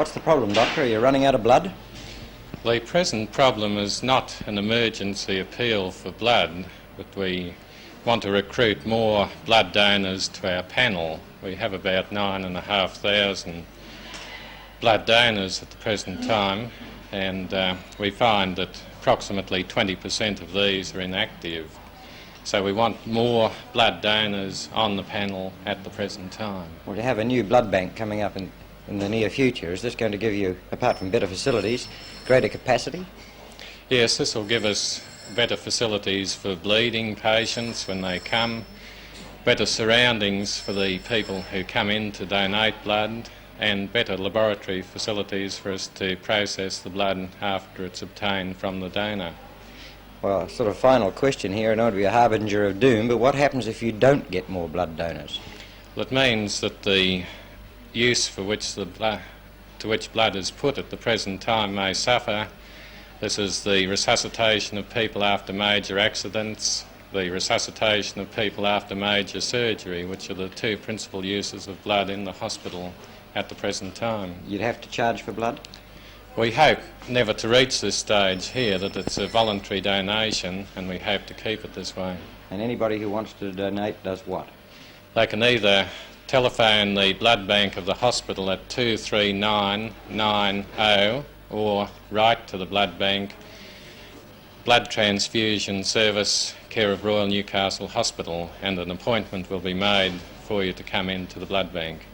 What's the problem, Doctor? Are you running out of blood? The present problem is not an emergency appeal for blood, but we want to recruit more blood donors to our panel. We have about 9,500 blood donors at the present time, and we find that approximately 20% of these are inactive. So we want more blood donors on the panel at the present time. Well, you have a new blood bank coming up in the near future. Is this going to give you, apart from better facilities, greater capacity? Yes, this will give us better facilities for bleeding patients when they come, better surroundings for the people who come in to donate blood, and better laboratory facilities for us to process the blood after it's obtained from the donor. Well, sort of final question here, I know it'll be a harbinger of doom, but what happens if you don't get more blood donors? Well, it means that the use for which to which blood is put at the present time may suffer. This is the resuscitation of people after major accidents, the resuscitation of people after major surgery, which are the two principal uses of blood in the hospital at the present time. You'd have to charge for blood? We hope never to reach this stage here, that it's a voluntary donation, and we hope to keep it this way. And anybody who wants to donate does what? They can either telephone the blood bank of the hospital at 23990 or write to the blood bank, Blood Transfusion Service, care of Royal Newcastle Hospital, and an appointment will be made for you to come into the blood bank.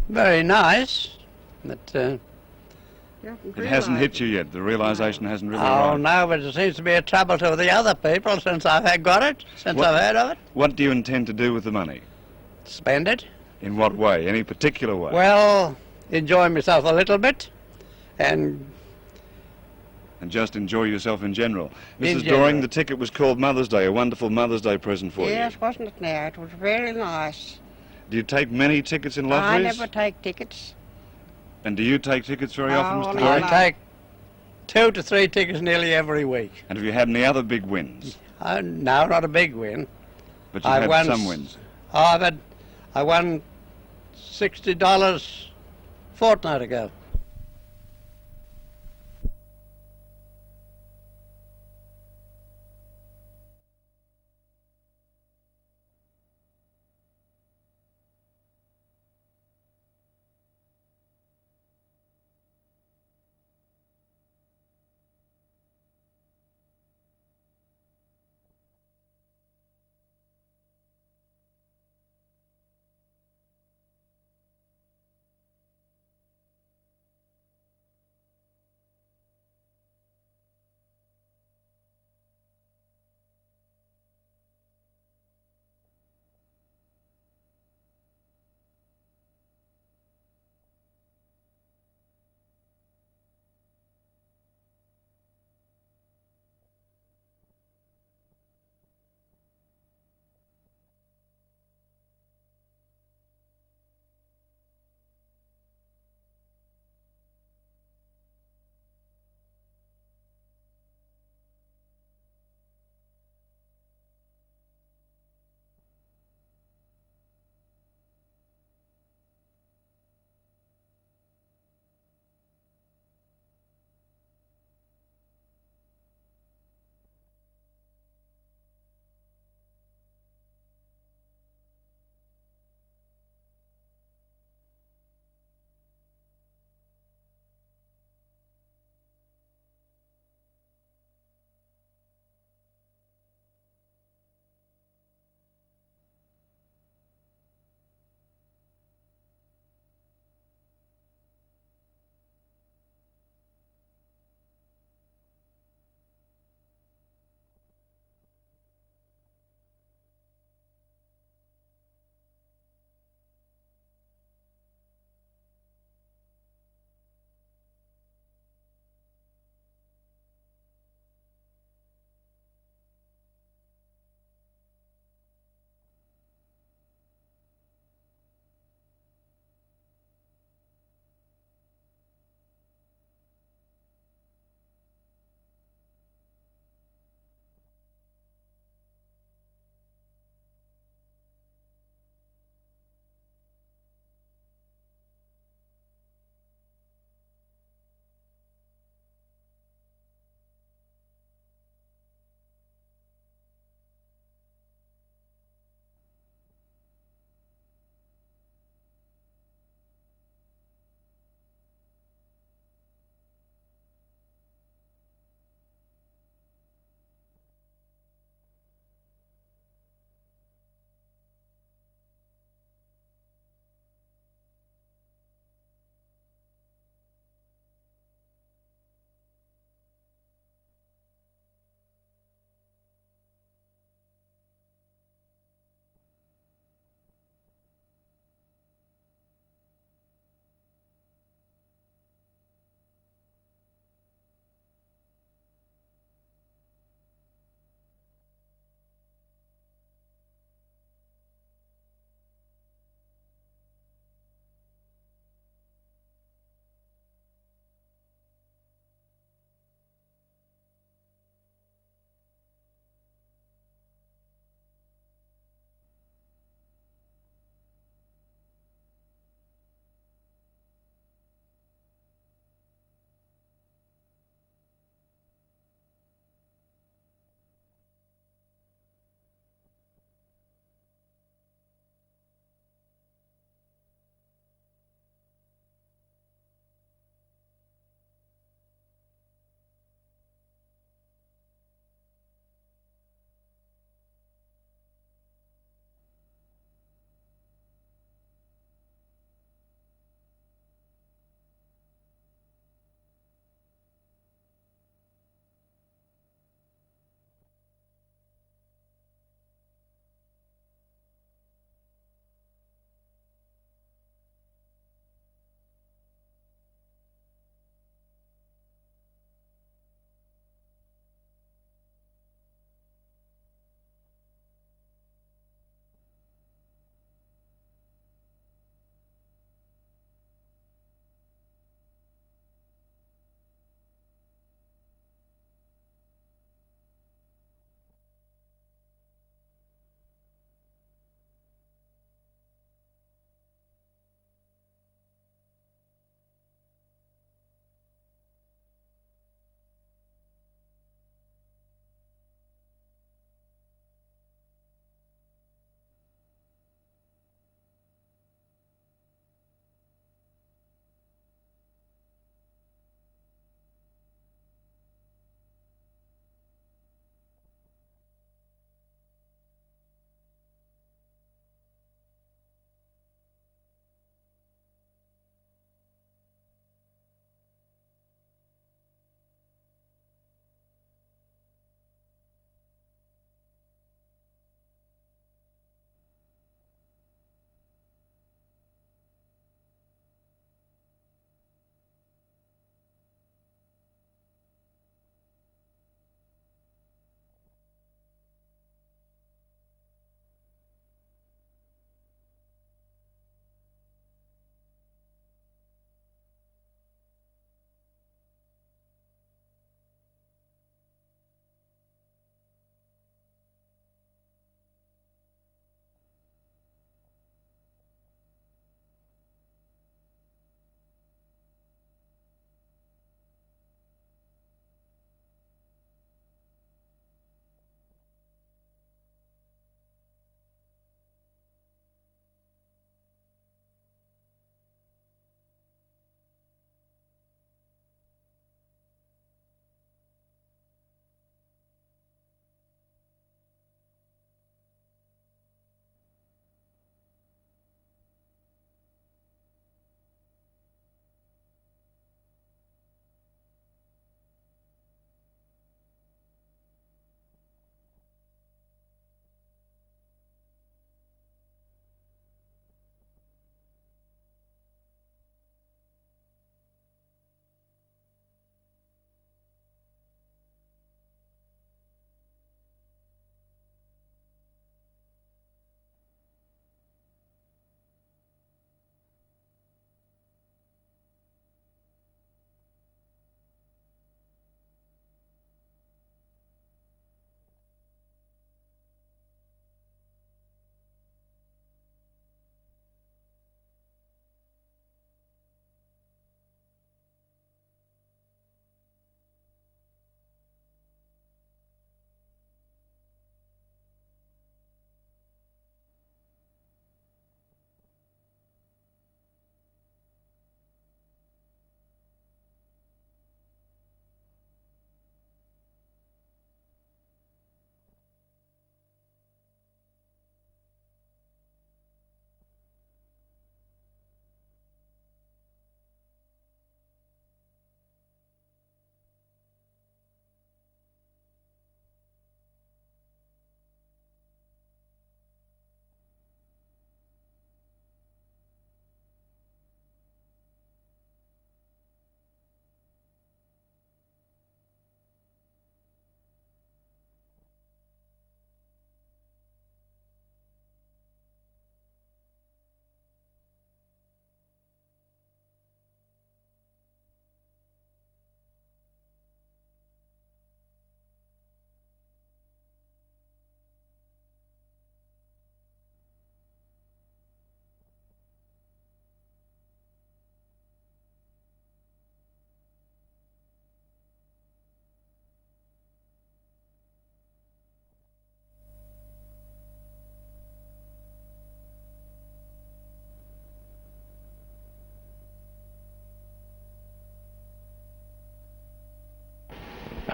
Very nice, but It hasn't hit you yet. The realisation hasn't really oh arrived. no, but it seems to be a trouble to the other people since I've got it, since I've heard of it. What do you intend to do with the money? Spend it. In what way? Any particular way? Well, enjoy myself a little bit, and just enjoy yourself in general. In Mrs. general. Doring, the ticket was called Mother's Day, a wonderful Mother's Day present for Yes, you. wasn't it now? It was very nice. Do you take many tickets in I lotteries? never take tickets. And do you take tickets very Oh, often, Mr. no, Doring? I take 2 to 3 tickets nearly every week. And have you had any other big wins? No, not a big win. But you've I had won some wins. I won $60 fortnight ago.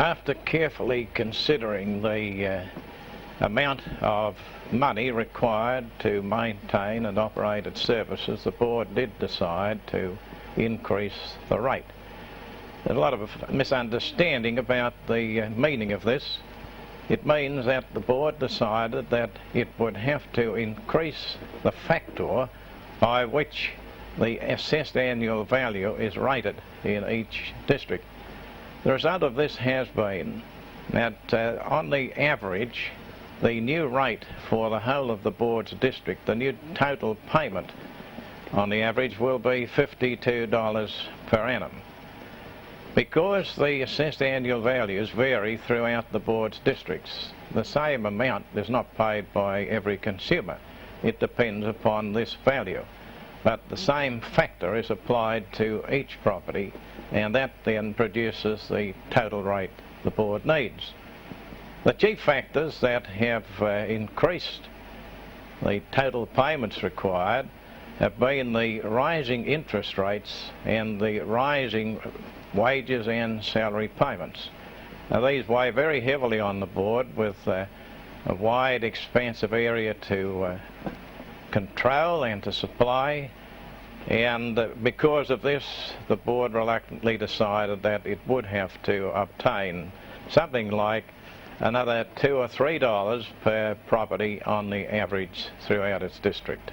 After carefully considering the amount of money required to maintain and operate its services, the board did decide to increase the rate. There's a lot of misunderstanding about the meaning of this. It means that the board decided that it would have to increase the factor by which the assessed annual value is rated in each district. The result of this has been that on the average, the new rate for the whole of the board's district, the new total payment on the average will be $52 per annum. Because the assessed annual values vary throughout the board's districts, the same amount is not paid by every consumer. It depends upon this value. But the same factor is applied to each property, and that then produces the total rate the board needs. The chief factors that have increased the total payments required have been the rising interest rates and the rising wages and salary payments. Now, these weigh very heavily on the board, with a wide expansive area to control and to supply, and because of this the board reluctantly decided that it would have to obtain something like another $2 or $3 per property on the average throughout its district.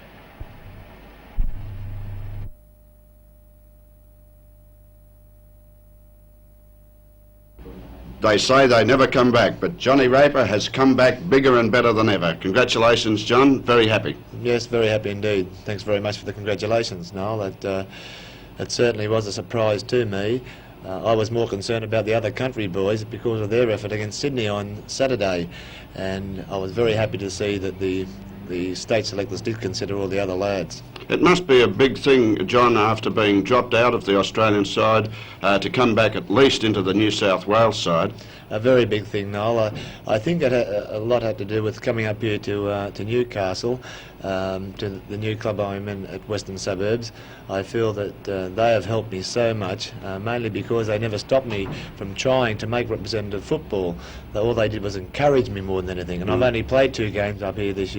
They say they never come back, but Johnny Raper has come back bigger and better than ever. Congratulations, John. Very happy. Yes, very happy indeed. Thanks very much for the congratulations, Noel. It certainly was a surprise to me. I was more concerned about the other country boys because of their effort against Sydney on Saturday, and I was very happy to see that the state selectors did consider all the other lads. It must be a big thing, John, after being dropped out of the Australian side, to come back at least into the New South Wales side. A very big thing, Noel. I think it a lot had to do with coming up here to Newcastle, to the new club I'm in at Western Suburbs. I feel that they have helped me so much, mainly because they never stopped me from trying to make representative football. All they did was encourage me more than anything. And I've only played 2 games up here this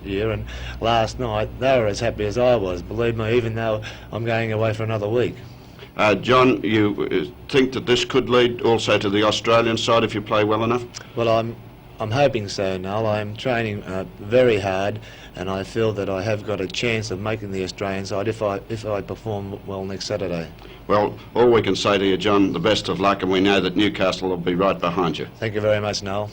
year, and last night they were as happy as I was, believe me, even though I'm going away for another week. John, you think that this could lead also to the Australian side if you play well enough? Well, I'm hoping so, Noel. I'm training very hard, and I feel that I have got a chance of making the Australian side if I perform well next Saturday. Well, all we can say to you, John, the best of luck, and we know that Newcastle will be right behind you. Thank you very much, Noel.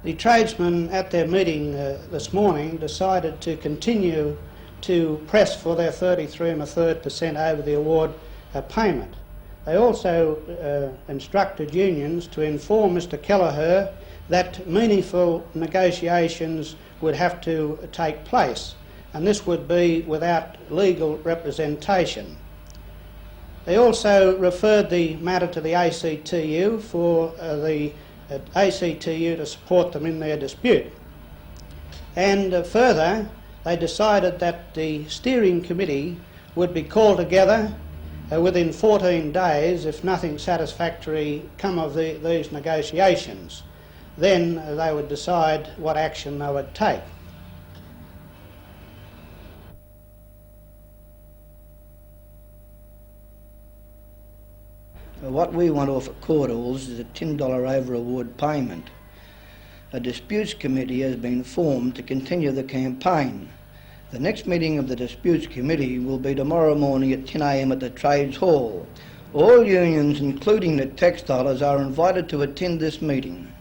The tradesmen at their meeting this morning decided to continue to press for their 33 1/3% over the award payment. They also instructed unions to inform Mr Kelleher that meaningful negotiations would have to take place, and this would be without legal representation. They also referred the matter to the ACTU for the ACTU to support them in their dispute. And further, they decided that the steering committee would be called together within 14 days if nothing satisfactory come of these negotiations. Then they would decide what action they would take. What we want to offer Cordals is a $10 over award payment. A disputes committee has been formed to continue the campaign. The next meeting of the disputes committee will be tomorrow morning at 10 a.m. at the Trades Hall. All unions, including the textilers, are invited to attend this meeting.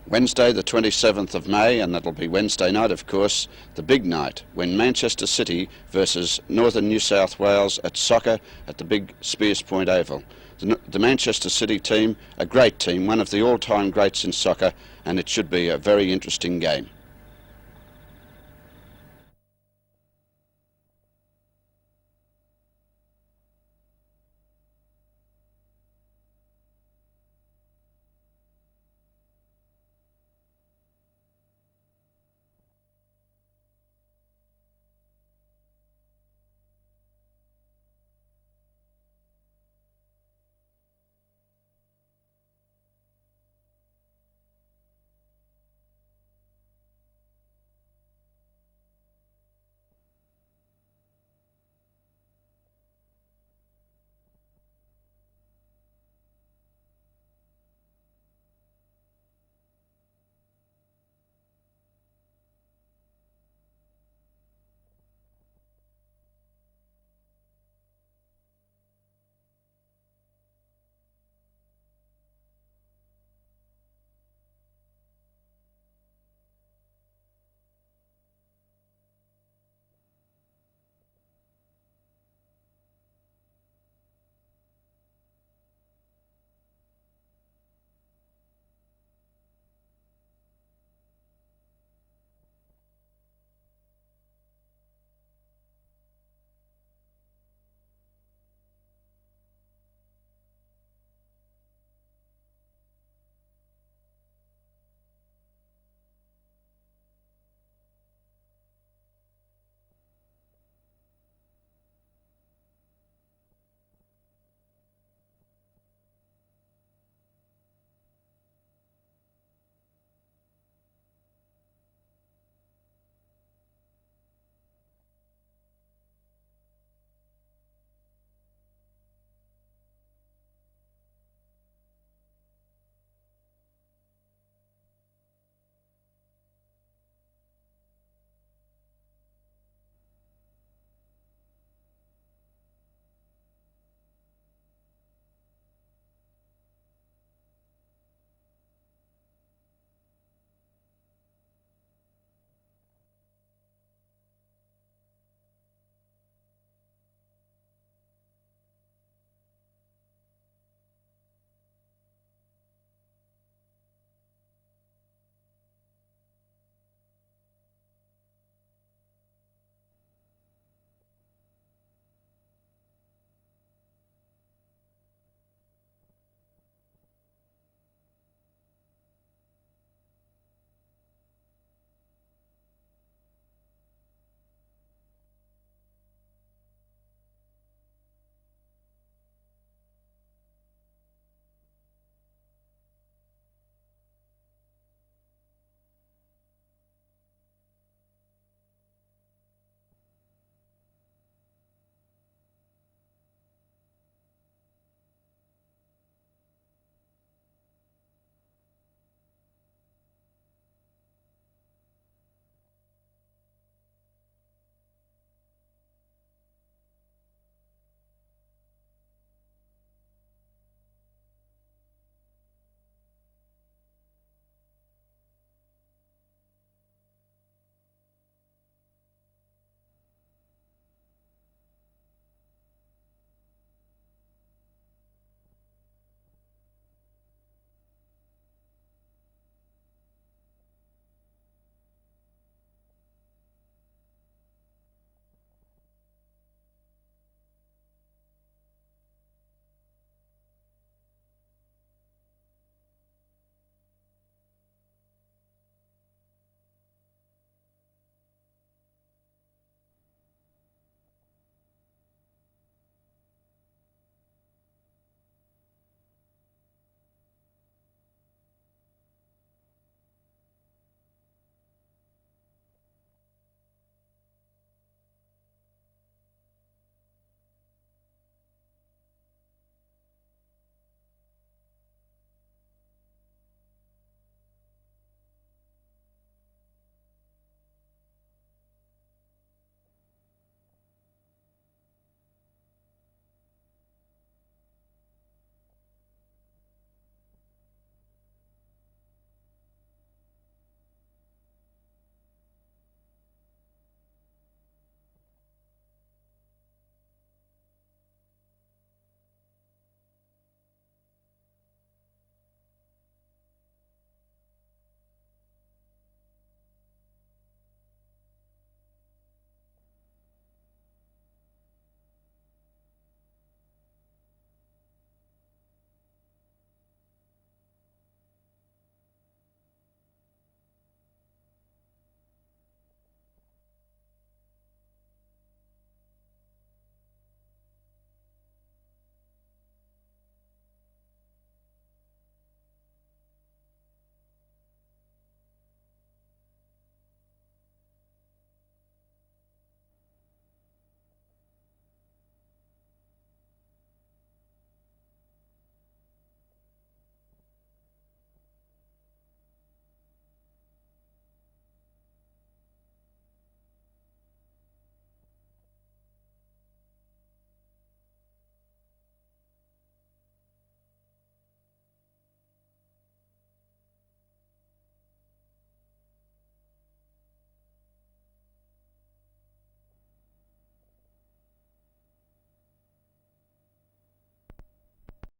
Wednesday the 27th of May, and that'll be Wednesday night of course, the big night when Manchester City versus Northern New South Wales at soccer at the big Spears Point Oval. The Manchester City team, a great team, one of the all-time greats in soccer, and it should be a very interesting game.